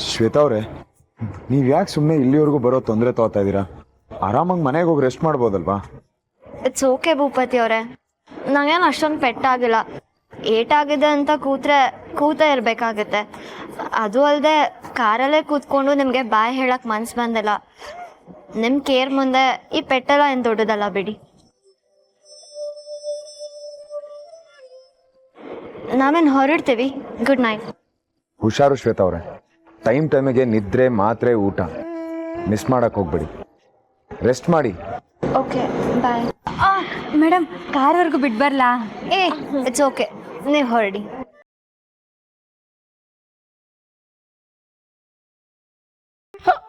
ಶ್ವೇತಾ ಅವರೇ, ನೀವು ಯಾಕೆ ಸುಮ್ಮನೆ ಇಲ್ಲಿವರೆಗೂ ಬರೋ ತೊಂದರೆ ತಗೋತಾ ಇದ್ದೀರಾ? ಆರಾಮಾಗಿ ಮನೆಗೆ ಹೋಗಿ ರೆಸ್ಟ್ ಮಾಡ್ಬೋದಲ್ವಾ? ಇಟ್ಸ್ ಓಕೆ ಭೂಪತಿ ಅವರೇ, ನಂಗೇನು ಅಷ್ಟೊಂದು ಪೆಟ್ಟಾಗಿಲ್ಲ. ಏಟಾಗಿದೆ ಅಂತ ಕೂತೇ ಇರಬೇಕಾಗತ್ತೆ. ಅದು ಅಲ್ಲದೆ ಕಾರಲ್ಲೇ ಕೂತ್ಕೊಂಡು ನಿಮಗೆ ಬಾಯ್ ಹೇಳಕ್ಕೆ ಮನ್ಸು ಬಂದಿಲ್ಲ. ನಿಮ್ಮ ಕೇರ್ ಮುಂದೆ ಈ ಪೆಟ್ಟೆಲ್ಲ ಏನು ದೊಡ್ಡದಲ್ಲ ಬಿಡಿ. ನಾವೇನು ಹೊರಡ್ತೀವಿ. Good night. ಹುಷಾರು ಶ್ವೇತಾ ಅವರೇ, ಟೈಮಿಗೆ ನಿದ್ರೆ, ಮಾತ್ರೆ, ಊಟ ಮಿಸ್ ಮಾಡಕ್ಕೆ ಹೋಗ್ಬೇಡಿ. ರೆಸ್ಟ್ ಮಾಡಿ. ಓಕೆ, ಬಾಯ್. ಮೇಡಮ್, ಕಾರ್ವರೆಗೂ ಬಿಟ್ಟು ಬರಲಾ? ಇಟ್ಸ್ ಓಕೆ, ನೀವು ಹೊರಡಿ.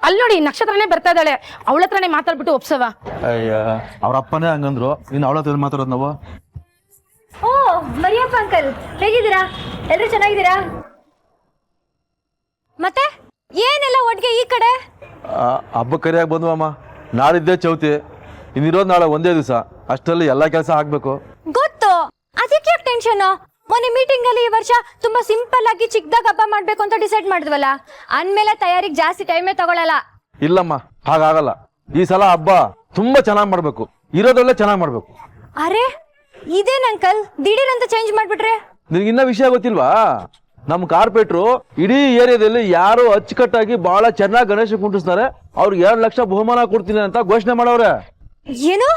ಅಲ್ಲಿ ನೋಡಿ, ನಕ್ಷತ್ರನೇ ಬರ್ತಾ ಇದ್ದಾಳೆ. ಅವಳ ಹತ್ರನೇ ಮಾತಾಡ್ಬಿಟ್ಟು ಒಪ್ಸವ. ಅಯ್ಯ, ಅವ್ರ ಅಪ್ಪನೇ ಹಂಗಂದ್ರು, ಇನ್ನು ಅವಳ ಹತ್ರ ಮಾತಾಡೋದು ನಾವು. ಓ ಮರಿಯಪ್ಪ ಅಂಕಲ್, ಹೇಗಿದ್ದೀರಾ? ಎಲ್ಲರೂ ಚೆನ್ನಾಗಿದ್ದೀರಾ? ಮತ್ತೆ ಏನೆಲ್ಲ ಒಟ್ಟಿಗೆ ಈ ಕಡೆ? ಹಬ್ಬ ಕರಿಯಾಗಿ ಬಂದ್ವಮ್ಮ. ನಾಳಿದ್ದೇ ಚೌತಿ, ಇನ್ನಿರೋದು ನಾಳೆ ಒಂದೇ ದಿವಸ. ಅಷ್ಟರಲ್ಲಿ ಎಲ್ಲ ಕೆಲಸ ಆಗ್ಬೇಕು. ಗೊತ್ತು, ಅದಕ್ಕೆ ಯಾಕೆ ಟೆನ್ಷನ್? ಮೊನ್ನೆ ಮೀಟಿಂಗ್ ಅಲ್ಲಿ ಈ ವರ್ಷ ತುಂಬಾ ಸಿಂಪಲ್ ಆಗಿ ಚಿಕ್ಕದಾಗ ಹಬ್ಬ ಮಾಡ್ಬೇಕು ಅಂತ ಡಿಸೈಡ್ ಮಾಡಿದ್ವಲ್ಲ, ಅಂದ್ಮೇಲೆ ತಯಾರಿಗೆ ಜಾಸ್ತಿ ಟೈಮೇ ತಗೊಳಲ್ಲ. ಇಲ್ಲಮ್ಮ, ಹಾಗಾಗಲ್ಲ. ಈ ಸಲ ಹಬ್ಬ ತುಂಬಾ ಚೆನ್ನಾಗಿ ಮಾಡ್ಬೇಕು, ಇರೋದ್ರಲ್ಲೇ ಚೆನ್ನಾಗಿ ಮಾಡ್ಬೇಕು. ಅರೆ ಇದೇನ್ ಅಂಕಲ್, ದಿಢೀರ್ ಅಂತ ಚೇಂಜ್ ಮಾಡ್ಬಿಟ್ರೆ? ನಿನ್ಗೆ ಇನ್ನ ವಿಷಯ ಗೊತ್ತಿಲ್ವಾ? ನಮ್ಮ ಕಾರ್ಪೊರೇಟ್ರು ಇಡೀ ಏರಿಯಾದಲ್ಲಿ ಯಾರು ಅಚ್ಚುಕಟ್ಟಾಗಿ ಬಹಳ ಚೆನ್ನಾಗಿ ಗಣೇಶ ಕುಂಟಿಸ್ತಾರೆ, ಅವ್ರಿಗೆ 2 ಲಕ್ಷ ಬಹುಮಾನ ಕೊಡ್ತೀನಿ ಅಂತ ಘೋಷಣೆ ಮಾಡವ್ರೆ. ಏನು,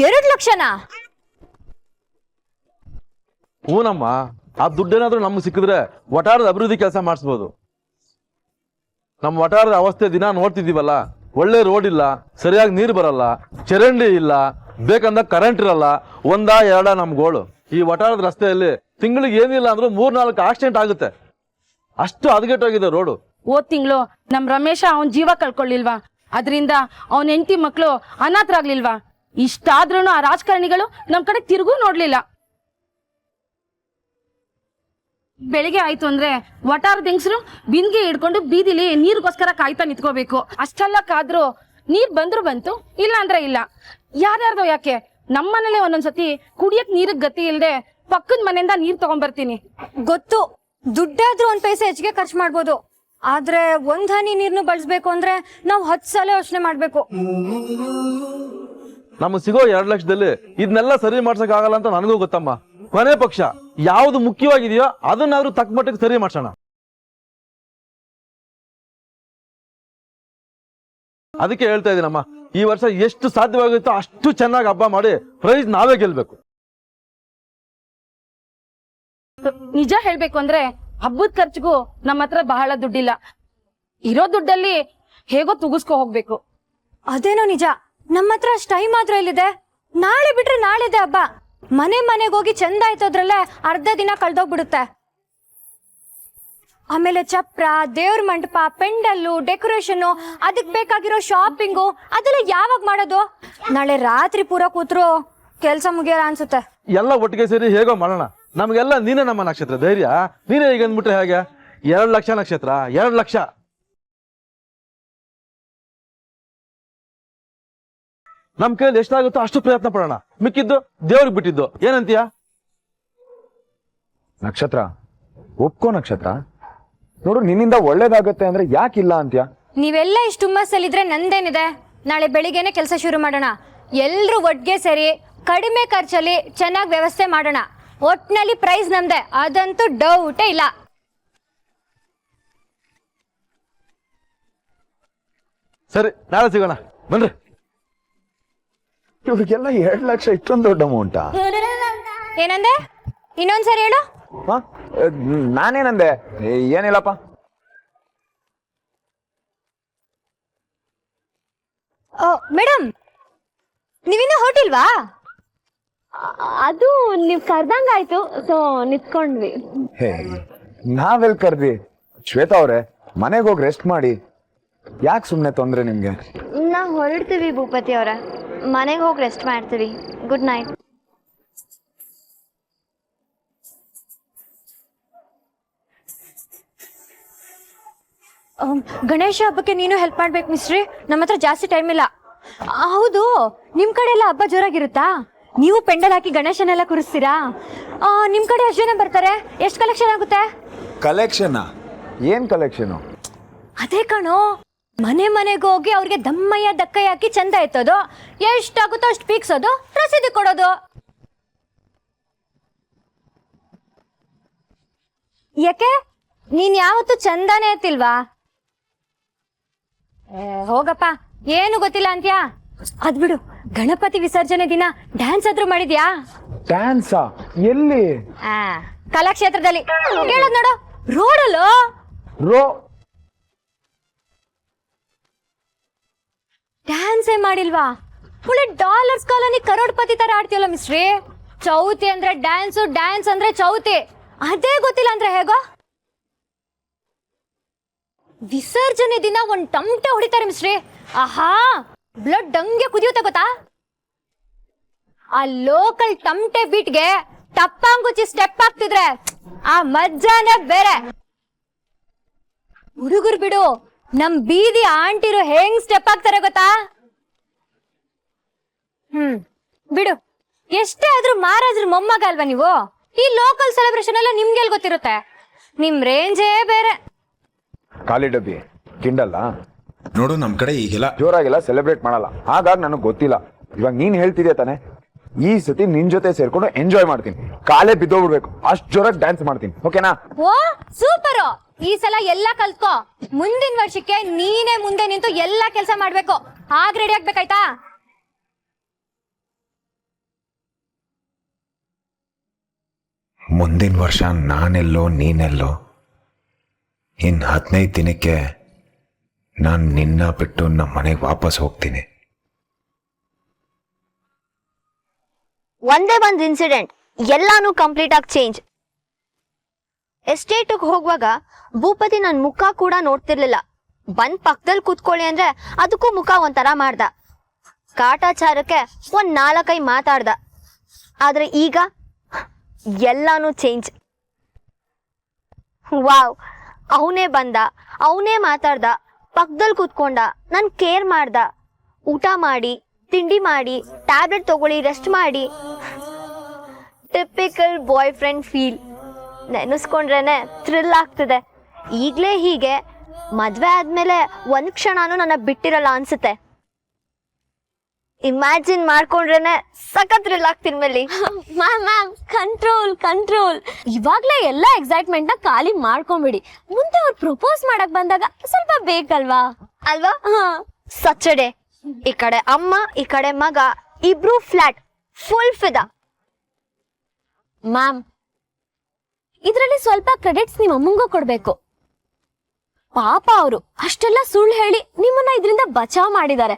2 ಲಕ್ಷನಾ? ಹೂನಮ್ಮ, ಆ ದುಡ್ಡೇನಾದ್ರೂ ನಮ್ಗೆ ಸಿಕ್ಕಿದ್ರೆ ವಟಾರದ ಅಭಿವೃದ್ಧಿ ಕೆಲಸ ಮಾಡಿಸ್ಬೋದು. ನಮ್ಮ ವಟಾರದ ಅವಸ್ಥೆ ದಿನ ನೋಡ್ತಿದ್ದೀವಲ್ಲ. ಒಳ್ಳೆ ರೋಡ್ ಇಲ್ಲ, ಸರಿಯಾಗಿ ನೀರು ಬರಲ್ಲ, ಚರಂಡಿ ಇಲ್ಲ, ಬೇಕಂದ ಕರೆಂಟ್ ಇರಲ್ಲ. 1-2 ನಮ್ ಗೋಳು. ಈ ವಟಾರದ ರಸ್ತೆಯಲ್ಲಿ ತಿಂಗಳಿಗೆ ಏನಿಲ್ಲ ಅಂದ್ರೂ 3-4 ಆಕ್ಸಿಡೆಂಟ್ ಆಗುತ್ತೆ. ಅಷ್ಟು ಹದಗೆಟ್ಟೋಗಿದೆ ರೋಡು. ಹೋದ್ ತಿಂಗಳು ನಮ್ ರಮೇಶ ಅವನ್ ಜೀವ ಕಳ್ಕೊಳ್ಳಿಲ್ವಾ? ಅದರಿಂದ ಅವನ್ ಹೆಂಡತಿ ಮಕ್ಳು ಅನಾಥರಾಗ್ಲಿಲ್ವಾ? ಇಷ್ಟಾದ್ರೂ ಆ ರಾಜಕಾರಣಿಗಳು ನಮ್ ಕಡೆ ತಿರುಗೂ ನೋಡ್ಲಿಲ್ಲ. ಬೆಳಿಗ್ಗೆ ಆಯ್ತು ಅಂದ್ರೆ ವಟಾರದ ಹೆಂಗಸರು ಬಿಂದಿಗೆ ಹಿಡ್ಕೊಂಡು ಬೀದಿಲಿ ನೀರಿಗೋಸ್ಕರ ಕಾಯ್ತಾ ನಿಂತ್ಕೋಬೇಕು. ಅಷ್ಟೆಲ್ಲ ಕಾದ್ರು ನೀರ್ ಬಂದ್ರು ಬಂತು, ಇಲ್ಲ ಅಂದ್ರೆ ಇಲ್ಲ. ಯಾರ್ಯಾರ್ದೋ ಯಾಕೆ, ನಮ್ಮನೇಲೆ ಒಂದೊಂದ್ಸತಿ ಕುಡಿಯಕ್ ನೀರಿಗ್ ಗತಿ ಇಲ್ದೆ ಪಕ್ಕದ ಮನೆಯಿಂದ ನೀರ್ ತಗೊಂಡ್ಬರ್ತೀನಿ. ಗೊತ್ತು, ದುಡ್ಡಾದ್ರೂ 1 ಪೈಸೆ ಹೆಚ್ಚಿಗೆ ಖರ್ಚು ಮಾಡ್ಬೋದು, ಆದ್ರೆ 1 ಹನಿ ನೀರ್ನು ಬಳಸ್ಬೇಕು ಅಂದ್ರೆ ನಾವು 10 ಸಲ ಯೋಚನೆ ಮಾಡ್ಬೇಕು. ನಮಗೆ ಸಿಗೋ 2 ಲಕ್ಷದಲ್ಲಿ ಇದನ್ನೆಲ್ಲ ಸರಿ ಮಾಡ್ಸಕ್ ಆಗಲ್ಲ ಅಂತ ನನಗೂ ಗೊತ್ತಮ್ಮ. ಕೊನೆ ಪಕ್ಷ ಯಾವ್ದು ಮುಖ್ಯವಾಗಿದೆಯೋ ಅದನ್ನಾದ್ರೂ ತಕ್ಕ ಮಟ್ಟಿಗೆ ಸರಿ ಮಾಡ್ಸೋಣ. ಅದಕ್ಕೆ ಹೇಳ್ತಾ ಇದೀನಮ್ಮ, ಈ ವರ್ಷ ಎಷ್ಟು ಸಾಧ್ಯವಾಗುತ್ತೋ ಅಷ್ಟು ಚೆನ್ನಾಗಿ ಹಬ್ಬ ಮಾಡಿ ಪ್ರೈಸ್ ನಾವೇ ಗೆಲ್ಬೇಕು. ನಿಜ ಹೇಳ್ಬೇಕು ಅಂದ್ರೆ ಹಬ್ಬದ ಖರ್ಚಿಗೂ ನಮ್ಮ ಹತ್ರ ಬಹಳ ದುಡ್ಡಿಲ್ಲ. ಇರೋ ದುಡ್ಡಲ್ಲಿ ಹೇಗೋ ತುಗಿಸ್ಕೊ ಹೋಗ್ಬೇಕು. ಅದೇನೋ ನಿಜ, ನಮ್ಮ ಹತ್ರ ಅಷ್ಟು ಟೈಮ್ ಆದ್ರೂ ಎಲ್ಲಿದೆ? ನಾಳೆ ಬಿಟ್ರೆ ನಾಳೆದೆ ಹಬ್ಬ. ಮನೆಗೆ ಹೋಗಿ ಚಂದ ಆಯ್ತೋದ್ರಲ್ಲೇ ಅರ್ಧ ದಿನ ಕಳ್ದೋಗ್ಬಿಡುತ್ತೆ. ಆಮೇಲೆ ಚಪ್ರ, ದೇವ್ರ ಮಂಟಪ, ಪೆಂಡಲ್ಲು, ಡೆಕೋರೇಷನ್, ಅದಕ್ಕೆ ಬೇಕಾಗಿರೋ ಶಾಪಿಂಗು ಅದೆಲ್ಲ ಯಾವಾಗ ಮಾಡೋದು? ನಾಳೆ ರಾತ್ರಿ ಪೂರ ಕೂತ್ರು ಕೆಲ್ಸ ಮುಗಿಯಲ್ಲ ಅನ್ಸುತ್ತೆ. ಎಲ್ಲ ಒಟ್ಟಿಗೆ ಸೇರಿ ಹೇಗೋ ಮಾಡೋಣ. ನಮ್ಗೆಲ್ಲ ನೀನೇ ನಮ್ಮ ನಕ್ಷತ್ರ ಧೈರ್ಯ. ನೀನೇ ಈಗ ಅಂದ್ಬಿಟ್ರೆ ಹೇಗೆ? 2 ಲಕ್ಷ ನಕ್ಷತ್ರ, 2 ಲಕ್ಷ. ನಮ್ ಕೈಯಲ್ಲಿ ಎಷ್ಟಾಗುತ್ತೋ ಅಷ್ಟು ಪ್ರಯತ್ನ ಪಡೋಣ. ಮಿಕ್ಕಿದ್ದು ದೇವ್ರಿಗೆ ಬಿಟ್ಟಿದ್ದು. ಏನಂತೀಯ ನಕ್ಷತ್ರ? ಒಪ್ಕೋ ನಕ್ಷತ್ರ. ನೋಡು, ನಿನ್ನಿಂದ ಒಳ್ಳೇದಾಗತ್ತೆ ಅಂದ್ರೆ ಯಾಕಿಲ್ಲ ಅಂತ್ಯ? ನೀವೆಲ್ಲ ಇಷ್ಟು ಹುಮ್ಮಸ್ಸಲ್ಲಿದ್ರೆ ನಂದೇನಿದೆ? ನಾಳೆ ಬೆಳಿಗ್ಗೆನೆ ಕೆಲಸ ಶುರು ಮಾಡೋಣ. ಎಲ್ರು ಒಟ್ಟಿಗೆ ಸೇರಿ ಕಡಿಮೆ ಖರ್ಚಲ್ಲಿ ಚೆನ್ನಾಗಿ ವ್ಯವಸ್ಥೆ ಮಾಡೋಣ. ಒಟ್ನಲ್ಲಿ ಪ್ರೈಸ್ ನಮ್ದೆ, ಅದಂತೂ ಡೌಟೇ ಇಲ್ಲ. ಸರಿ, ನಾಳೆ ಸಿಗೋಣ ಬನ್ರಿ. ಇವ್ರಿಗೆಲ್ಲ 2 ಲಕ್ಷ ಇಷ್ಟೊಂದು ದೊಡ್ಡ ಅಮೌಂಟಾ? ಏನಂದೆ? ಇನ್ನೊಂದ್ಸರಿ ಹೇಳು. ನಾನೇನಂದೆ? ಏನಿಲ್ಲಪ್ಪ. ಮೇಡಮ್, ನೀವಿನ್ನೂ ಹೊರಟಿಲ್ವಾ? ಅದು ನೀವು ಕರ್ದಂಗಾಯ್ತು, ಸೊ ನಿಂತ್ಕೊಂಡ್ವಿ. ಹೇ, ನಾವೆಲ್ ಕರ್ದಿ? ಶ್ವೇತಾ ಅವ್ರೆ, ಮನೆಗೆ ಹೋಗಿ ರೆಸ್ಟ್ ಮಾಡಿ. ಯಾಕೆ ಸುಮ್ಮನೆ ತೊಂದ್ರೆ ನಿಮ್ಗೆ? ನಾವು ಹೊರಡ್ತೀವಿ ಭೂಪತಿ ಅವರ, ಮನೆಗೆ ಹೋಗಿ ರೆಸ್ಟ್ ಮಾಡ್ತೀವಿ. Good night. ಗಣೇಶ ಹಬ್ಬಕ್ಕೆ ನೀನು ಹೆಲ್ಪ್ ಮಾಡ್ಬೇಕು ಮಿಸ್ಟ್ರಿ. ನಮ್ಮ ಹತ್ರ ಜಾಸ್ತಿ ಟೈಮ್ ಇಲ್ಲ. ಹೌದು, ನಿಮ್ ಕಡೆ ಎಲ್ಲ ಹಬ್ಬ ಜೋರಾಗಿರುತ್ತಾ? ನೀವು ಪೆಂಡಲ್ ಹಾಕಿ ಗಣೇಶನೆಲ್ಲ ಕೂರಿಸ್ತೀರಾ? ನಿಮ್ ಕಡೆ ಎಷ್ಟು ಜನ ಬರ್ತಾರೆ? ಎಷ್ಟು ಕಲೆಕ್ಷನ್ ಆಗುತ್ತೆ? ಕಲೆಕ್ಷನ್? ಏನ್ ಕಲೆಕ್ಷನ್? ಅದೇ ಕಣೋ, ಮನೆ ಮನೆಗೆ ಹೋಗಿ ಅವ್ರಿಗೆ ದಮ್ಮಯ್ಯ ದಕ್ಕಯ್ಯ ಹಾಕಿ ಚಂದ ಎತ್ತೋದು, ಎಷ್ಟಾಗುತ್ತೋ ಅಷ್ಟು ಪೀಕ್ಸೋದು, ರಸೀದಿ ಕೊಡೋದು. ಯಾಕೆ ನೀನ್ ಯಾವತ್ತು ಚಂದಾನೇ ಎತ್ತಿಲ್ವಾ? ಹೋಗಪ್ಪ, ಏನು ಗೊತ್ತಿಲ್ಲ ಅಂತ್ಯಾ? ಅದ್ಬಿಡು, ಗಣಪತಿ ವಿಸರ್ಜನೆ ದಿನ ಡ್ಯಾನ್ಸ್ ಆದ್ರೂ ಮಾಡಿದ್ಯಾ? ಡ್ಯಾನ್ಸಾ? ಎಲ್ಲಿ? ಕಲಾಕ್ಷೇತ್ರದಲ್ಲಿ ಹೇಳೋದ್ ನೋಡು, ರೋಡಲ್ಲೋ. ರೋ ಡ್ಯಾನ್ಸೇ ಮಾಡಿಲ್ವಾ? ಒಳ್ಳೆ ಡಾಲರ್ಸ್ ಕಾಲೋನಿ ಕರೋಡ್ಪತಿ ತರ ಆಡ್ತೀಯಲ್ಲ ಮಿಸ್ಟ್ರಿ. ಚೌತಿ ಅಂದ್ರೆ ಡ್ಯಾನ್ಸು, ಡ್ಯಾನ್ಸ್ ಅಂದ್ರೆ ಚೌತಿ, ಅದೇ ಗೊತ್ತಿಲ್ಲ ಅಂದ್ರೆ ಹೇಗೋ? ವಿಸರ್ಜನೆ ದಿನ ಒಂದ್ ಟಮಟೆ ಹೊಡಿತಾರೆ ಮಿಸ್ಟ್ರಿ. ಆಹಾ, ಬ್ಲಡ್ ಹಂಗೆ ಕುದಿಯುತ್ತೆ ಗೊತ್ತಾ? ಆ ಲೋಕಲ್ ಟಮಟೆ ಬೀಟ್ಗೆ ಟಪ್ಪಾಂಗುಚ್ಚಿ ಸ್ಟೆಪ್ ಹಾಕ್ತಿದ್ರೆ ಆ ಮಜ್ಜಾನೇ ಬೇರೆ. ಹುಡುಗರು ಬಿಡು, ನಮ್ ಬೀದಿ ಆಂಟಿರು ಹೆಂಗ್ ಸ್ಟೆಪ್ ಹಾಕ್ತಾರೆ ಗೊತ್ತಾ? ಬಿಡು, ಎಷ್ಟೇ ಆದ್ರೂ ಮಹಾರಾಜರ ಮೊಮ್ಮಗ ಅಲ್ವಾ ನೀವು? ಈ ಲೋಕಲ್ ಸೆಲೆಬ್ರೇಷನ್ ಎಲ್ಲ ನಿಮ್ಗೆಲ್ ಗೊತ್ತಿರುತ್ತೆ? ನಿಮ್ ರೇಂಜೇ ಬೇರೆ. ಖಾಲಿ ಡಬ್ಬಿ ಕಿಂಡಲ್ಲ. ನೋಡು ನಮ್ ಕಡೆ ಈಗೆಲ್ಲ ಜೋರಾಗೆಲ್ಲ ಸೆಲೆಬ್ರೇಟ್ ಮಾಡಲ್ಲ, ಹಾಗಾಗಿ ನನಗೆ ಗೊತ್ತಿಲ್ಲ. ಇವಾಗ ನೀನ್ ಹೇಳ್ತಿದ್ಯಾ ತಾನೆ, ಈ ಸತಿ ನಿನ್ ಜೊತೆ ಸೇರ್ಕೊಂಡು ಎಂಜಾಯ್ ಮಾಡ್ತೀನಿ. ಕಾಲೇ ಬಿದ್ದೋಗ್ಬಿಡ್ಬೇಕು, ಅಷ್ಟ್ ಜೋರಾಗಿ ಡ್ಯಾನ್ಸ್ ಮಾಡ್ತೀನಿ. ಓಕೆನಾ? ಓ ಸೂಪರ್! ಈ ಸಲ ಎಲ್ಲ ಕಲ್ತ್ಕೋ. ಮುಂದಿನ ವರ್ಷಕ್ಕೆ ನೀನೇ ಮುಂದೆ ನಿಂತು ಎಲ್ಲಾ ಕೆಲಸ ಮಾಡ್ಬೇಕು. ಆಗ ರೆಡಿ ಆಗ್ಬೇಕಾಯ್ತಾ? ಮುಂದಿನ ವರ್ಷ ನಾನೆಲ್ಲೋ ನೀನೆಲ್ಲೋ, ಇನ್ನು 15 ದಿನಕ್ಕೆ ನಾನು ನಿನ್ನ ಬಿಟ್ಟು ನಮ್ಮ ಮನೆಗೆ ವಾಪಸ್ ಹೋಗ್ತೀನಿ. ಒಂದೇ ಒಂದು ಇನ್ಸಿಡೆಂಟ್ ಎಲ್ಲಾನು ಕಂಪ್ಲೀಟ್ ಆಗಿ ಚೇಂಜ್. ಎಸ್ಟೇಟಿಗೆ ಹೋಗುವಾಗ ಭೂಪತಿ ನನ್ನ ಮುಖ ಕೂಡ ನೋಡ್ತಿರ್ಲಿಲ್ಲ. ಬಂದ್ ಪಕ್ಕದಲ್ಲಿ ಕೂತ್ಕೊಳ್ಳಿ ಅಂದ್ರೆ ಅದಕ್ಕೂ ಮುಖ ಒಂಥರ ಮಾಡ್ದ. ಕಾಟಾಚಾರಕ್ಕೆ ಒಂದ್ 4-5 ಮಾತಾಡ್ದ. ಆದ್ರೆ ಈಗ ಎಲ್ಲಾನು ಚೇಂಜ್. ವಾವ್, ಅವನೇ ಬಂದ, ಅವನೇ ಮಾತಾಡ್ದ, ಪಕ್ಕದಲ್ಲಿ ಕೂತ್ಕೊಂಡ, ನನ್ ಕೇರ್ ಮಾಡ್ದ, ಊಟ ಮಾಡಿ, ತಿಂಡಿ ಮಾಡಿ, ಟ್ಯಾಬ್ಲೆಟ್ ತಗೊಳ್ಳಿ, ರೆಸ್ಟ್ ಮಾಡಿ. Typical boy friend feel. ನೆನೆಸ್ಕೊಂಡ್ರೇನೆ thrill ಆಗ್ತಿದೆ. ಈಗಲೇ ಹೀಗೆ ಮದ್ವೆ ಆದ್ಮೇಲೆ ಒಂದ್ ಕ್ಷಣನೂ ನನ್ನ ಬಿಟ್ಟಿರಲ್ಲ ಅನ್ಸುತ್ತೆ. ಇಮ್ಯಾಜಿನ್ ಮಾಡ್ಕೊಂಡ್ರೇನೆ ಸಖತ್ ಥ್ರಿಲ್ ಆಗ್ತೀನಿ ಮೇಲೆ. Ma'am control control. ಇವಾಗ್ಲೇ ಎಲ್ಲ ಎಕ್ಸೈಟ್ಮೆಂಟ್ ನ ಖಾಲಿ ಮಾಡ್ಕೊಂಬಿಡಿ. ಮುಂದೆ ಅವ್ರು ಪ್ರಪೋಸ್ ಮಾಡಕ್ ಬಂದಾಗ ಸ್ವಲ್ಪ ಬೇಕಲ್ವಾ? ಅಲ್ವಾ? ಸಚ್ಚಡೆ. ಈ ಕಡೆ ಅಮ್ಮ, ಈ ಕಡೆ ಮಗ, ಇಬ್ರು ಫ್ಲಾಟ್, ಫುಲ್ ಫಿದಾ. ಮ್ಯಾಮ್, ಇದ್ರಲ್ಲಿ ಸ್ವಲ್ಪ ಕ್ರೆಡಿಟ್ಸ್ ನಿಮ್ಮ ಅಮ್ಮಂಗೂ ಕೊಡ್ಬೇಕು. ಪಾಪ ಅವರು ಅಷ್ಟೆಲ್ಲ ಸುಳ್ಳು ಹೇಳಿ ನಿಮ್ಮನ್ನ ಇದರಿಂದ ಬಚಾವ್ ಮಾಡಿದ್ದಾರೆ.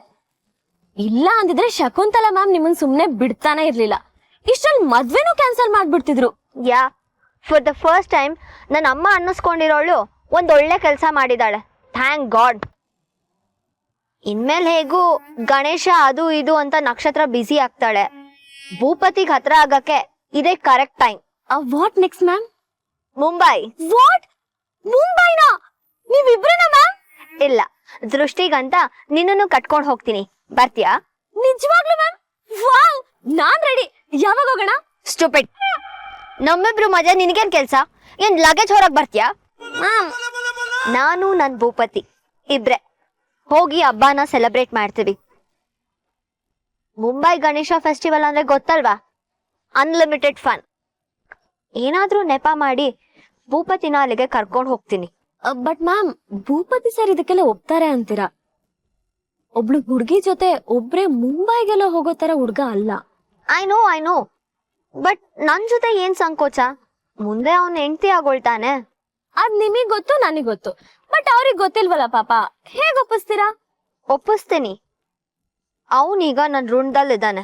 ಇಲ್ಲ ಅಂದಿದ್ರೆ ಶಕುಂತಲಾ ಮ್ಯಾಮ್ ನಿಮ್ಮನ್ನ ಸುಮ್ನೆ ಬಿಡ್ತಾನೆ ಇರ್ಲಿಲ್ಲ. ಇಷ್ಟಲ್ಲಿ ಮದ್ವೆನೂ ಕ್ಯಾನ್ಸಲ್ ಮಾಡ್ಬಿಡ್ತಿದ್ರು. Yeah, for the first time ನನ್ನ ಅಮ್ಮ ಅನ್ನಿಸ್ಕೊಂಡಿರೋಳು ಒಂದೊಳ್ಳೆ ಕೆಲಸ ಮಾಡಿದಾಳೆ. Thank god. ಇನ್ಮೇಲೆ ಹೇಗೂ ಗಣೇಶ ಅದು ಇದು ಅಂತ ನಕ್ಷತ್ರ ಬ್ಯುಸಿ ಆಗ್ತಾಳೆ. ಭೂಪತಿಗೆ ಹತ್ರ ಆಗಕ್ಕೆ ಇದೇ correct time. What next ma'am? Mumbai. What? ಮುಂಬೈನಾ? ನೀವಿಬ್ರೇನಾ ಮ್ಯಾಮ್? ಇಲ್ಲ, ದೃಷ್ಟಿಗಂತ ನಿನ್ನನ್ನು ಕಟ್ಕೊಂಡು ಹೋಗ್ತೀನಿ. ಬರ್ತೀಯಾ? ನಿಜವಾಗ್ಲೂ ಮ್ಯಾಮ್? ವಾವ್, ನಾನ್ ರೆಡಿ. ಯಾವಾಗ ಹೋಗೋಣ? ಸ್ಟೂಪಿಡ್. ನಮ್ಮಿಬ್ರು ಮಜಾ ನಿನಗೇನ್ ಕೆಲ್ಸ? ಏನ್ ಲಗೇಜ್ ಹೊರಗ್ ಬರ್ತೀಯಾ? ನಾನು ನನ್ ಭೂಪತಿ ಇಬ್ರೆ ಹೋಗಿ ಹಬ್ಬನ ಸೆಲೆಬ್ರೇಟ್ ಮಾಡ್ತೀವಿ. ಮುಂಬೈ ಗಣೇಶ ಫೆಸ್ಟಿವಲ್ ಅಂದ್ರೆ ಗೊತ್ತಲ್ವಾ? Unlimited fun. ಏನಾದ್ರೂ ನೆಪ ಮಾಡಿ ಭೂಪತಿನ ಅಲ್ಲಿಗೆ ಕರ್ಕೊಂಡು ಹೋಗ್ತೀನಿ. ಬಟ್ ಮ್ಯಾಮ್, ಭೂಪತಿ ಸರ್ ಇದಕ್ಕೆಲ್ಲ ಒಪ್ತಾರೆ ಅಂತೀರಾ? ಒಬ್ಳು ಹುಡುಗಿ ಜೊತೆ ಒಬ್ರೇ ಮುಂಬೈಗೆಲ್ಲ ಹೋಗೋ ತರ ಹುಡ್ಗ ಅಲ್ಲ. ಐ ನೋ ಬಟ್ ನನ್ ಜೊತೆ ಏನ್ ಸಂಕೋಚ? ಮುಂದೆ ಅವನ್ ಹೆಂಡತಿ ಆಗೋಳ್ತಾನೆ. ಅದ್ ನಿಮಗ್ ಗೊತ್ತು, ನನಗ್ ಗೊತ್ತು. ಬಟ್ ಅವ್ರಿಗೆ ಗೊತ್ತಿಲ್ವಲ್ಲ ಪಾಪ. ಹೇಗ್ ಒಪ್ಪಿಸ್ತೀರಾ? ಒಪ್ಪಿಸ್ತೀನಿ. ಅವನೀಗ ನನ್ ಋಣದಲ್ಲಿದ್ದಾನೆ.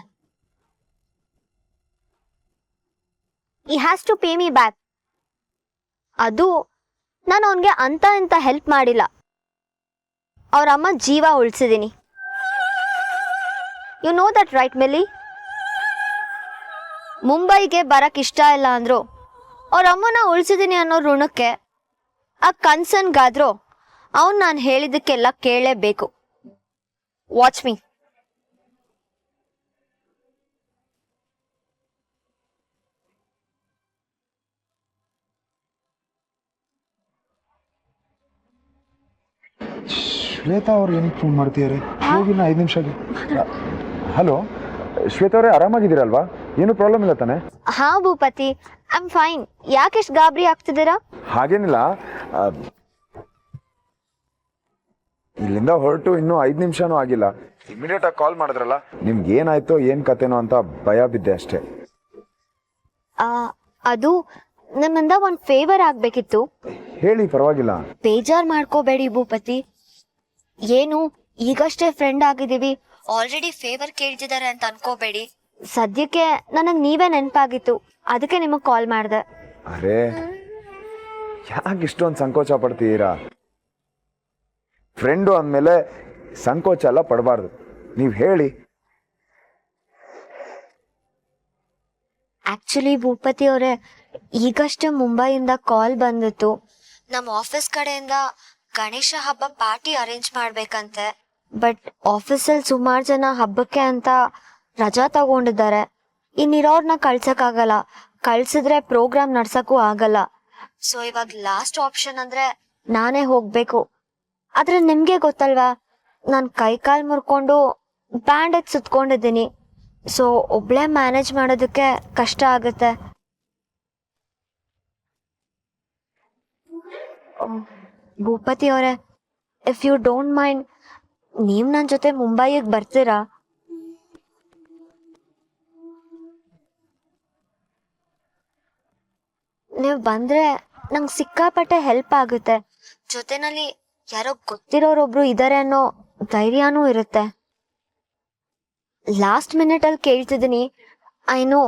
he has to pay me back. ಅದು ನಾನು ಅವನಿಗೆ ಅಂತ ಇಂತ ಹೆಲ್ಪ್ ಮಾಡಿಲ್ಲ. ಅವ್ರ ಅಮ್ಮ ಜೀವ ಉಳಿಸಿದೀನಿ. You know that right Mili? ಮುಂಬೈಗೆ ಬರಕ್ ಇಷ್ಟ ಇಲ್ಲ ಅಂದ್ರು ಅವ್ರ ಅಮ್ಮನ ಉಳಿಸಿದೀನಿ ಅನ್ನೋ ಋಣಕ್ಕೆ, ಆ ಕನ್ಸನ್ಗಾದ್ರೂ ಅವ್ನು ನಾನು ಹೇಳಿದ್ದಕ್ಕೆಲ್ಲ ಕೇಳಲೇಬೇಕು. Watch me. ಶ್ವೇತಾ ಅವ್ರು ಏನಕ್ಕೆ ಫೋನ್ ಮಾಡ್ತಿದ್ದಾರೆ ಹೋಗಿನ 5 ನಿಮಿಷ ಹಲೋ ಶ್ವೇತಾ ಅವರೇ ಆರಾಮಾಗಿದ್ದೀರಲ್ವಾ ಏನು ಪ್ರಾಬ್ಲಮ್ ಇಲ್ಲ ತಾನೆ? ಹಾ ಭೂಪತಿ, ಐ ಆಮ್ ಫೈನ್. ಯಾಕೆಷ್ಟು ಗಾಬರಿ ಆಗ್ತಿದ್ದೀರಾ? ಹಾಗೇನಿಲ್ಲ, ಇಲ್ಲಿಂದ ಹೊರಟು ಇನ್ನೂ 5 ನಿಮಿಷನೂ ಆಗಿಲ್ಲ. ಇಮಿಡಿಯೇಟ್ ಆಗಿ ಕಾಲ್ ಮಾಡಿದ್ರಲ್ಲ, ನಿಮ್ಗೆ ಏನಾಯ್ತೋ ಏನ್ ಕತೆನೋ ಅಂತ ಭಯ ಬಿದ್ದೆ ಅಷ್ಟೇ. ಅದು ನಮ್ಮಿಂದ ಒಂದು ಫೇವರ್ ಆಗ್ಬೇಕಿತ್ತು. ಹೇಳಿ, ಪರವಾಗಿಲ್ಲ. ಬೇಜಾರ್ ಮಾಡ್ಕೋಬೇಡಿ ಭೂಪತಿ. ಏನು ಈಗಷ್ಟೇ ಫ್ರೆಂಡ್ ಆಗಿದ್ದೀವಿ, ಆಲ್ರೆಡಿ ಫೇವರ್ ಕೇಳ್ತಿದ್ದಾರೆ ಅಂತ ಅನ್ಕೋಬೇಡಿ. ಸದ್ಯಕ್ಕೆ ನನಗೆ ನೀವೇ ನೆನಪಾಗಿತ್ತು, ಅದಕ್ಕೆ ನಿಮಗೆ ಕಾಲ್ ಮಾಡಿದೆ. ಅರೆ, ಯಾಕೆ ಇಷ್ಟೊಂದು ಸಂಕೋಚ ಪಡ್ತಿದ್ದೀರಾ? ಫ್ರೆಂಡು ಅಂದಮೇಲೆ ಸಂಕೋಚ ಎಲ್ಲ ಪಡಬಾರ್ದು. ನೀವು ಹೇಳಿ. ಆಕ್ಚುಲಿ ಭೂಪತಿ ಅವರೇ, ಈಗಷ್ಟೇ ಮುಂಬೈಯಿಂದ ಕಾಲ್ ಬಂದಿತ್ತು. ನಮ್ಮ ಆಫೀಸ್ ಕಡೆಯಿಂದ ಗಣೇಶ ಹಬ್ಬ ಪಾರ್ಟಿ ಅರೇಂಜ್ ಮಾಡ್ಬೇಕಂತೆ. ಬಟ್ ಆಫೀಸಲ್ಲಿ ಸುಮಾರು ಜನ ಹಬ್ಬಕ್ಕೆ ಅಂತ ರಜಾ ತಗೊಂಡಿದ್ದಾರೆ. ಇನ್ನಿರೋರ್ನ ಕಳ್ಸಕ್ಕಾಗಲ್ಲ, ಕಳ್ಸಿದ್ರೆ ಪ್ರೋಗ್ರಾಮ್ ನಡ್ಸಕ್ಕೂ ಆಗಲ್ಲ. ಸೊ ಇವಾಗ ಲಾಸ್ಟ್ ಆಪ್ಷನ್ ಅಂದ್ರೆ ನಾನೇ ಹೋಗ್ಬೇಕು. ಆದ್ರೆ ನಿಮ್ಗೆ ಗೊತ್ತಲ್ವಾ, ನಾನು ಕೈಕಾಲ್ ಮುರ್ಕೊಂಡು ಬ್ಯಾಂಡೇಜ್ ಸುತ್ಕೊಂಡಿದ್ದೀನಿ. ಸೊ ಒಬ್ಳೆ ಮ್ಯಾನೇಜ್ ಮಾಡೋದಕ್ಕೆ ಕಷ್ಟ ಆಗುತ್ತೆ. ಭೂಪತಿ ಅವರೇ, ಇಫ್ ಯು ಡೋಂಟ್ ಮೈಂಡ್, ನೀವು ನನ್ನ ಜೊತೆ ಮುಂಬೈಗೆ ಬರ್ತೀರಾ? ನೀವು ಬಂದ್ರೆ ನಂಗೆ ಸಿಕ್ಕಾಪಟ್ಟೆ ಹೆಲ್ಪ್ ಆಗುತ್ತೆ. ಜೊತೆನಲ್ಲಿ ಯಾರೋ ಗೊತ್ತಿರೋರೊಬ್ರು ಇದ್ದಾರೆ ಅನ್ನೋ ಧೈರ್ಯನೂ ಇರುತ್ತೆ. ಲಾಸ್ಟ್ ಮಿನಿಟಲ್ಲಿ ಕೇಳ್ತಿದ್ದೀನಿ, ಐ ನೋ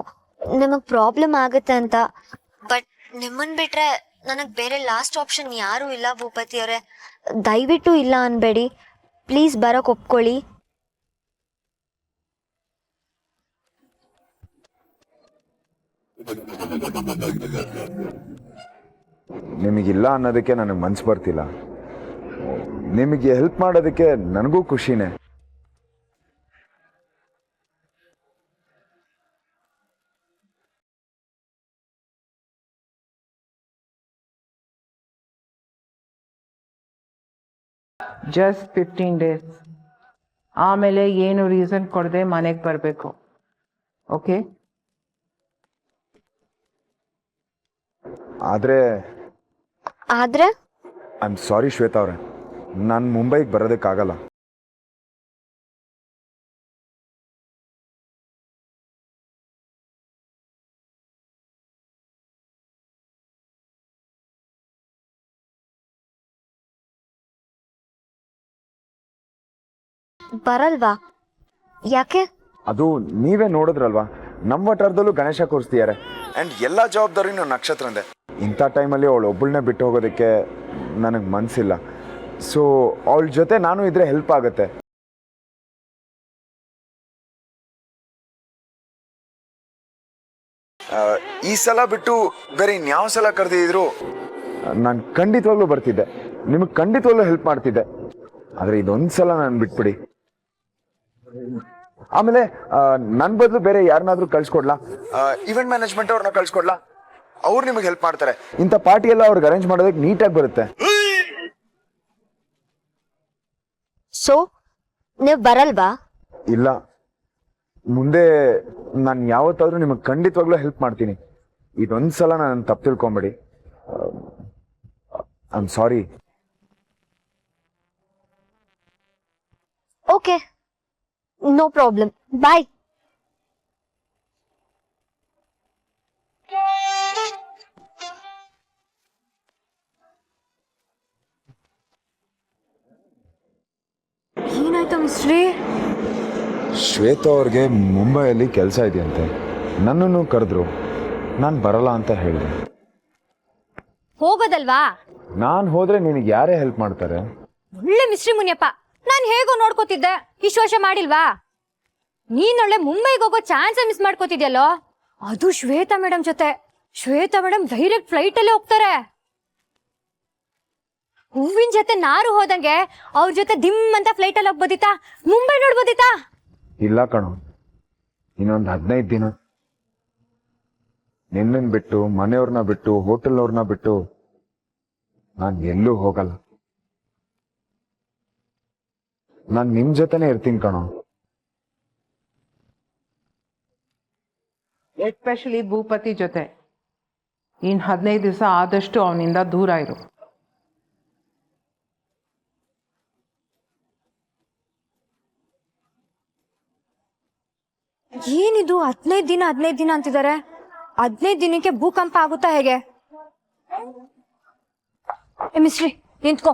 ನಿಮಗೆ ಪ್ರಾಬ್ಲಮ್ ಆಗುತ್ತೆ ಅಂತ. ಬಟ್ ನಿಮ್ಮನ್ನು ಬಿಟ್ರೆ ನನಗೆ ಬೇರೆ ಲಾಸ್ಟ್ ಆಪ್ಷನ್ ಯಾರೂ ಇಲ್ಲ ಭೂಪತಿ ಅವರೇ. ದಯವಿಟ್ಟು ಇಲ್ಲ ಅನ್ಬೇಡಿ, ಪ್ಲೀಸ್ ಬರೋಕೆ ಒಪ್ಕೊಳ್ಳಿ. ನಿಮಗಿಲ್ಲ ಅನ್ನೋದಕ್ಕೆ ನನಗೆ ಮನ್ಸು ಬರ್ತಿಲ್ಲ. ನಿಮಗೆ ಹೆಲ್ಪ್ ಮಾಡೋದಕ್ಕೆ ನನಗೂ ಖುಷಿನೇ. Just 15 days. ಆಮೇಲೆ ಏನು ರೀಸನ್ ಕೊಡದೆ ಮನೆಗೆ ಬರಬೇಕು. ಓಕೆ? ಆದರೆ ಐ ಆಮ್ ಸಾರಿ ಶ್ವೇತಾ ಅವರೇ, ನಾನು ಮುಂಬೈಗೆ ಬರೋದಕ್ಕಾಗಲ್ಲ. ಬರಲ್ವಾ? ಯಾಕೆ? ಅದು ನೀವೇ ನೋಡಿದ್ರಲ್ವಾ, ನಮ್ಮ ವಟಾರದಲ್ಲೂ ಗಣೇಶ ಕೂರಿಸ್ತಿದ್ದಾರೆ. ಆ್ಯಂಡ್ ಎಲ್ಲ ಜವಾಬ್ದಾರಿನೂ ನಕ್ಷತ್ರಂದೆ. ಇಂಥ ಟೈಮಲ್ಲಿ ಅವಳು ಒಬ್ಬಳನ್ನೇ ಬಿಟ್ಟು ಹೋಗೋದಕ್ಕೆ ನನಗೆ ಮನಸ್ಸಿಲ್ಲ. ಸೊ ಅವಳ ಜೊತೆ ನಾನು ಇದ್ರೆ ಹೆಲ್ಪ್ ಆಗುತ್ತೆ. ಈ ಸಲ ಬಿಟ್ಟು ಬೇರೆ ಇನ್ಯಾವ ಸಲ ಕರೆದಿದ್ರು ನಾನು ಖಂಡಿತವಾಗ್ಲೂ ಬರ್ತಿದ್ದೆ, ನಿಮಗೆ ಖಂಡಿತವಾಗ್ಲೂ ಹೆಲ್ಪ್ ಮಾಡ್ತಿದ್ದೆ. ಆದರೆ ಇದೊಂದು ಸಲ ನಾನು ಬಿಟ್ಬಿಡಿ. ಆಮೇಲೆ ನನ್ನ ಬದಲು ಬೇರೆ ಯಾರನ್ನಾದ್ರೂ ಕಳ್ಸ್ಕೊಡ್ಲಾ? ಇವೆಂಟ್ ಮ್ಯಾನೇಜ್ಮೆಂಟ್ ಅವ್ರನ್ನ ಕಳ್ಸ್ಕೊಡ್ಲಾ? ಅವ್ರು ನಿಮಗೆ ಹೆಲ್ಪ್ ಮಾಡ್ತಾರೆ. ಇಂಥ ಪಾರ್ಟಿ ಎಲ್ಲ ಅವ್ರಿಗೆ ಅರೇಂಜ್ ಮಾಡೋದಕ್ಕೆ ನೀಟಾಗಿ ಬರುತ್ತೆ. ಸೊ ನೀವು ಬರಲ್ವಾ? ಇಲ್ಲ, ಮುಂದೆ ನಾನು ಯಾವತ್ತಾದ್ರೂ ನಿಮಗೆ ಖಂಡಿತವಾಗ್ಲೂ ಹೆಲ್ಪ್ ಮಾಡ್ತೀನಿ. ಇದೊಂದ್ಸಲ ನಾನು ತಪ್ಪು ತಿಳ್ಕೊಂಬೇಡಿ. I am sorry. Okay, no problem. Bye. ಏನಾಯ್ತು ಮಿಸ್ಟ್ರಿ? ಶ್ವೇತಾ ಅವ್ರಿಗೆ ಮುಂಬೈಯಲ್ಲಿ ಕೆಲಸ ಇದೆಯಂತೆ. ನನ್ನನ್ನು ಕರೆದ್ರು, ನಾನು ಬರಲ್ಲ ಅಂತ ಹೇಳಿದೆ. ಹೋಗೋದಲ್ವಾ? ನಾನು ಹೋದ್ರೆ ನಿನಗೆ ಯಾರೇ ಹೆಲ್ಪ್ ಮಾಡ್ತಾರೆ? ಒಳ್ಳೆ ಮಿಸ್ಟ್ರಿ ಮುನಿಯಪ್ಪ, ನಾನು ಹೇಗೋ ನೋಡ್ಕೋತಿದ್ದೆ, ಇಷ್ಟು ವರ್ಷ ಮಾಡಿಲ್ವಾ? ನೀನೊಳ್ಳೆ ಮುಂಬೈಗೆ ಹೋಗೋ ಚಾನ್ಸ್ ಮಿಸ್ ಮಾಡ್ಕೋತಿದ್ಯಲ್ಲೋ, ಅದು ಶ್ವೇತಾ ಮೇಡಮ್ ಜೊತೆ. ಶ್ವೇತಾ ಮೇಡಮ್ ಡೈರೆಕ್ಟ್ ಫ್ಲೈಟ್ ಅಲ್ಲೇ ಹೋಗ್ತಾರೆ. ಹೂವಿನ ಜೊತೆ ನಾರು ಹೋದಂಗೆ ಅವ್ರ ಜೊತೆ ದಿಮ್ ಅಂತ ಫ್ಲೈಟ್ ಅಲ್ಲಿ ಹೋಗ್ಬೋದಿತ್ತಾ? ಮುಂಬೈ ನೋಡ್ಬೋದಿತ್ತಾ? ಇಲ್ಲ ಕಣೋ, ಇನ್ನೊಂದು 15 ದಿನ. ನಿನ್ನನ್ನು ಬಿಟ್ಟು, ಮನೆಯವ್ರನ್ನ ಬಿಟ್ಟು, ಹೋಟೆಲ್ನವ್ರನ್ನ ಬಿಟ್ಟು ನಾನು ಎಲ್ಲೂ ಹೋಗಲ್ಲ. ನಾನು ನಿಮ್ಮ ಜೊತೆನೇ ಇರ್ತೀನಿ ಕಣೋ. ಎಸ್ಪೆಷಲಿ ಭೂಪತಿ ಜೊತೆ. ಇನ್ನು 15 ದಿವಸ ಆದಷ್ಟು ಅವನಿಂದ ದೂರ ಇರು. ಏನಿದು 15 ದಿನ ಅಂತಿದ್ದಾರೆ? 15 ದಿನಕ್ಕೆ ಭೂಕಂಪ ಆಗುತ್ತಾ ಹೇಗೆ? ಮಿಸ್ಟ್ರಿ ನಿಂತ್ಕೋ.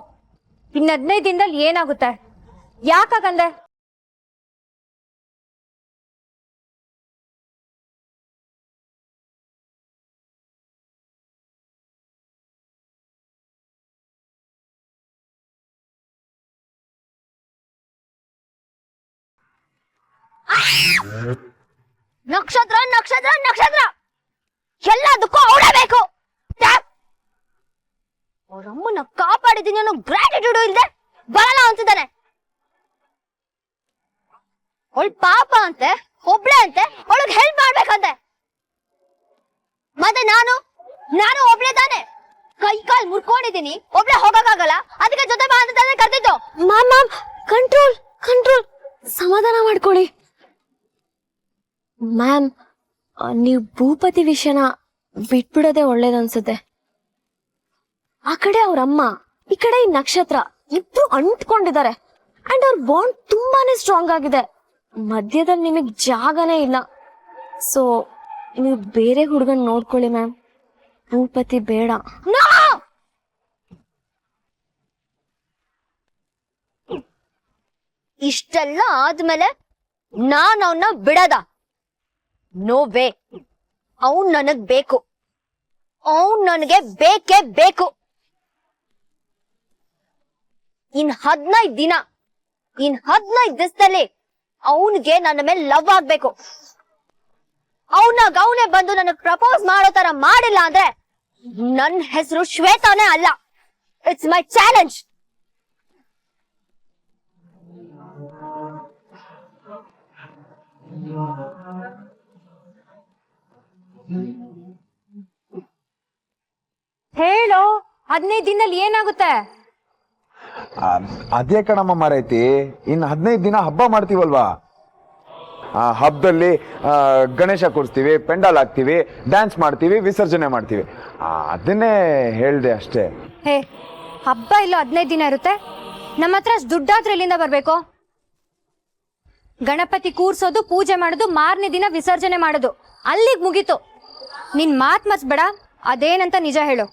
ಇನ್ನು 15 ದಿನದಲ್ಲಿ ಏನಾಗುತ್ತೆ? ಯಾಕಾಗಂದೆ? ನಕ್ಷತ್ರ ನಕ್ಷತ್ರ ನಕ್ಷತ್ರ ಎಲ್ಲದಕ್ಕೂ ಅವಳೇ ಬೇಕು. ಅವರಮ್ಮನ ಕಾಪಾಡಿದ್ದೀನಿ ಅನ್ನೋ ಗ್ರಾಟಿಟ್ಯೂಡ್ ಇಲ್ಲದೆ ಬರಲ್ಲ ಅಂತಿದ್ದಾನೆ. ಅವಳು ಪಾಪ ಅಂತೆ, ಒಬ್ಳೆ ಅಂತೆ, ಅವಳಿಗೆ ಹೆಲ್ಪ್ ಮಾಡ್ಬೇಕಂತೆ. ಮತ್ತೆ ನಾನು ಒಬ್ಳೆ ತಾನೆ, ಕೈ ಕಾಲ್ ಮುರ್ಕೊಂಡಿದ್ದೀನಿ, ಒಬ್ಳೆ ಹೋಗಕ್ಕಾಗಲ್ಲ, ಅದಕ್ಕೆ ಜೊತೆ ಬಾ ಅಂತ ಕರ್ತಿದ್ದು. ಮ್ಯಾಮ್ ಕಂಟ್ರೋಲ್ ಕಂಟ್ರೋಲ್, ಸಮಾಧಾನ ಮಾಡ್ಕೊಳ್ಳಿ. ಮ್ಯಾಮ್, ನೀವು ಭೂಪತಿ ವಿಷಯನ ಬಿಟ್ಬಿಡೋದೇ ಒಳ್ಳೇದನ್ಸುತ್ತೆ. ಆ ಕಡೆ ಅವ್ರಮ್ಮ, ಈ ಕಡೆ ಈ ನಕ್ಷತ್ರ ಇಬ್ರು ಅಂಟ್ಕೊಂಡಿದ್ದಾರೆ. ಅಂಡ್ ಅವ್ರ ಬಾಂಡ್ ತುಂಬಾನೇ ಸ್ಟ್ರಾಂಗ್ ಆಗಿದೆ. ಮಧ್ಯದಲ್ಲಿ ನಿಮಗ್ ಜಾಗನೇ ಇಲ್ಲ. ಸೊ ನೀವು ಬೇರೆ ಹುಡುಗನ್ ನೋಡ್ಕೊಳ್ಳಿ ಮ್ಯಾಮ್. ಭೂಪತಿ ಬೇಡ. ಇಷ್ಟೆಲ್ಲ ಆದ್ಮೇಲೆ ನಾನು ಅವನ್ನ ಬಿಡದ? No way. ಅವನ್ ನನಗ್ ಬೇಕು, ಅವನ್ ನನಗೆ ಬೇಕೇ ಬೇಕು. ಇನ್ 15 ದಿವಸದಲ್ಲಿ ಅವನಿಗೆ ನನ್ನ ಮೇಲೆ ಲವ್ ಆಗ್ಬೇಕು. ಅವನೇ ಬಂದು ನನಗ್ ಪ್ರಪೋಸ್ ಮಾಡೋ ತರ ಮಾಡಿಲ್ಲ ಅಂದ್ರೆ ನನ್ನ ಹೆಸರು ಶ್ವೇತಾನೇ ಅಲ್ಲ. It's my challenge. ಹೇಳೋ, 15 ದಿನದಲ್ಲಿ ಏನಾಗುತ್ತೆ? ಅದೇ ಕಣಮ್ಮ ಮಾರೈತಿ, ಇನ್ನು 15 ದಿನ ಹಬ್ಬ ಮಾಡ್ತೀವಲ್ವಾ. ಆ ಹಬ್ಬದಲ್ಲಿ ಗಣೇಶ ಕೂರಿಸ್ತೀವಿ, ಪೆಂಡಾಲ್ ಹಾಕ್ತೀವಿ, ಡ್ಯಾನ್ಸ್ ಮಾಡ್ತೀವಿ, ವಿಸರ್ಜನೆ ಮಾಡ್ತೀವಿ. ಅದನ್ನೇ ಹೇಳ್ದೆ ಅಷ್ಟೇ. ಹೇ, ಹಬ್ಬ ಇಲ್ಲೋ 15 ದಿನ ಇರುತ್ತೆ. ನಮ್ಮ ಹತ್ರ ಅಷ್ಟು ದುಡ್ಡಾದ್ರೂ ಎಲ್ಲಿಂದ ಬರ್ಬೇಕು? ಗಣಪತಿ ಕೂರ್ಸೋದು, ಪೂಜೆ ಮಾಡೋದು, ಮಾರನೇ ದಿನ ವಿಸರ್ಜನೆ ಮಾಡೋದು, ಅಲ್ಲಿಗೆ ಮುಗೀತು. ನಿನ್ ಮಾತ್ ಮರ್ಸ್ಬೇಡ. ಅದೇನಂತ ನಿಜ ಹೇಳು.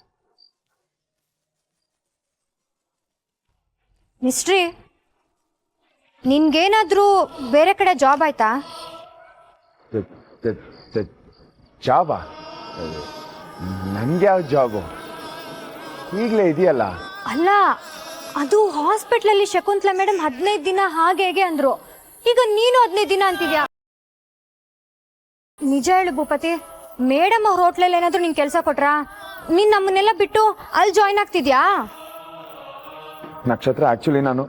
ಮಿಸ್ಟ್ರಿ, ನಿನ್ಗೇನಾದ್ರೂ ಬೇರೆ ಕಡೆ ಜಾಬ್ ಆಯ್ತಾ? ಜಾಬಾ? ನನ್ಗೆ ಯಾವ ಜಾಬು? ಈಗಲೇ ಇದೆಯಲ್ಲ. ಅಲ್ಲ, ಅದು ಹಾಸ್ಪಿಟ್ಲಲ್ಲಿ ಶಕುಂತಲಾ ಮೇಡಮ್ 15 ದಿನ ಹಾಗೆ ಹೇಗೆ ಅಂದ್ರು. ಈಗ ನೀನು 15 ದಿನ ಅಂತಿದ್ಯಾ? ನಿಜ ಹೇಳು ಭೂಪತಿ, ಮೇಡಮ್ ಅವ್ರ ಹೋಟ್ಲಲ್ಲಿ ಏನಾದ್ರು ನಿನ್ ಕೆಲಸ ಕೊಟ್ರಾ? ನೀನ್ ನಮ್ಮನ್ನೆಲ್ಲ ಬಿಟ್ಟು ಅಲ್ಲಿ ಜಾಯ್ನ್ ಆಗ್ತಿದ್ಯಾ? ನಕ್ಷತ್ರ, ಆಕ್ಚುಲಿ ನಾನು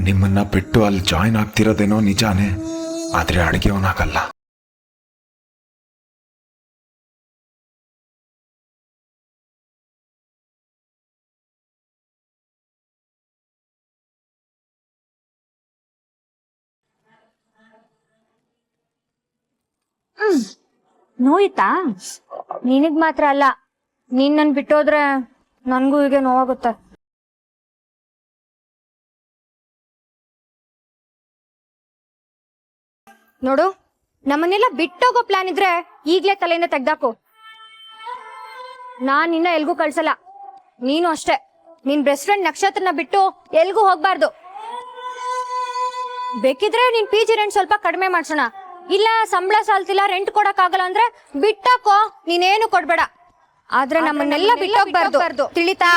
ನಿಮ್ಮನ್ನ ಬಿಟ್ಟು ಅಲ್ಲಿ ಜಾಯ್ನ್ ಆಗ್ತಿರೋದೇನೋ ನಿಜಾನೇ, ಆದ್ರೆ ಅಡುಗೆವನಾಗಲ್ಲ. ನೋಯ್ತಾ? ನಿನಗ್ ಮಾತ್ರ ಅಲ್ಲ, ನೀನ್ ನನ್ ಬಿಟ್ಟೋದ್ರೆ ನನ್ಗೂ ಹೀಗೆ ನೋವಾಗುತ್ತೆ. ನೋಡು, ನಮ್ಮನ್ನೆಲ್ಲ ಬಿಟ್ಟೋಗೋ ಪ್ಲಾನ್ ಇದ್ರೆ ಈಗ್ಲೇ ತಲೆಯಿಂದ ತೆಗ್ದಾಕು. ನಾನ್ ನಿನ್ನ ಎಲ್ಗೂ ಕಳ್ಸಲ್ಲ. ನೀನು ಅಷ್ಟೇ, ನಿನ್ ಬೆಸ್ಟ್ ಫ್ರೆಂಡ್ ನಕ್ಷತ್ರನ ಬಿಟ್ಟು ಎಲ್ಗೂ ಹೋಗ್ಬಾರ್ದು. ಬೇಕಿದ್ರೆ ನೀನ್ PG ರೆಂಟ್ ಸ್ವಲ್ಪ ಕಡಿಮೆ ಮಾಡ್ಸೋಣ. ಇಲ್ಲ ಸಂಬಳ ಸಾಲ್ತಿಲ್ಲ, ರೆಂಟ್ ಕೊಡಕ್ ಆಗಲ್ಲ ಅಂದ್ರೆ ಬಿಟ್ಟಾಕೋ, ನೀನೇನು ಕೊಡ್ಬೇಡ. ಆದ್ರೆ ನಮ್ಮನ್ನೆಲ್ಲ ಬಿಟ್ಟೋಗ್ಬಾರ್ದು, ತಿಳಿತಾ?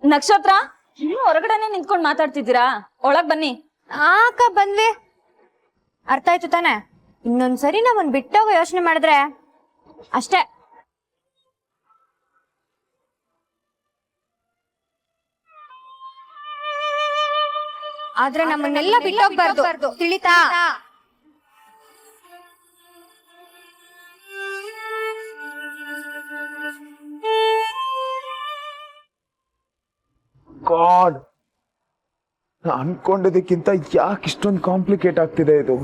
ನಕ್ಷತ್ರ, ನೀವು ಹೊರಗಡೆನೆ ನಿಂತ್ಕೊಂಡು ಮಾತಾಡ್ತಿದ್ದೀರಾ? ಒಳಗ್ ಬನ್ನಿ. ಆಕ ಬಂದ್ವಿ. ಅರ್ಥ ಆಯ್ತು ತಾನೆ? ಇನ್ನೊಂದ್ಸರಿ ನಾವನ್ ಬಿಟ್ಟೋಗೋ ಯೋಚನೆ ಮಾಡಿದ್ರೆ ಅಷ್ಟೇ, ಆದ್ರೆ ನಮ್ಮನ್ನೆಲ್ಲ ಬಿಟ್ಟೋಗ್ಬಾರ್ದು ತಿಳಿತಾ? ಗಾಡ್, ಅನ್ಕೊಂಡಿದ್ದಕ್ಕಿಂತ ಯಾಕೆ ಇಷ್ಟೊಂದು ಕಾಂಪ್ಲಿಕೇಟ್ ಆಗ್ತಿದೆ ಇದು?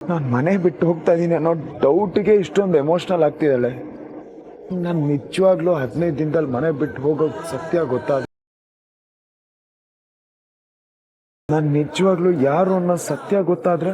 ನಾನು ಮನೆ ಬಿಟ್ಟು ಹೋಗ್ತಾ ಇದ್ದೀನಿ ಅನ್ನೋ ಡೌಟ್ಗೆ ಇಷ್ಟೊಂದು ಎಮೋಷ್ನಲ್ ಆಗ್ತಿದ್ದಾಳೆ. ನಾನು ನಿಜವಾಗ್ಲೂ 15 ದಿನದಲ್ಲಿ ಮನೆ ಬಿಟ್ಟು ಹೋಗೋದು ಸತ್ಯ ಗೊತ್ತಾದ, ನಾನು ನಿಜವಾಗ್ಲೂ ಯಾರು ಅನ್ನೋ ಸತ್ಯ ಗೊತ್ತಾದ್ರೆ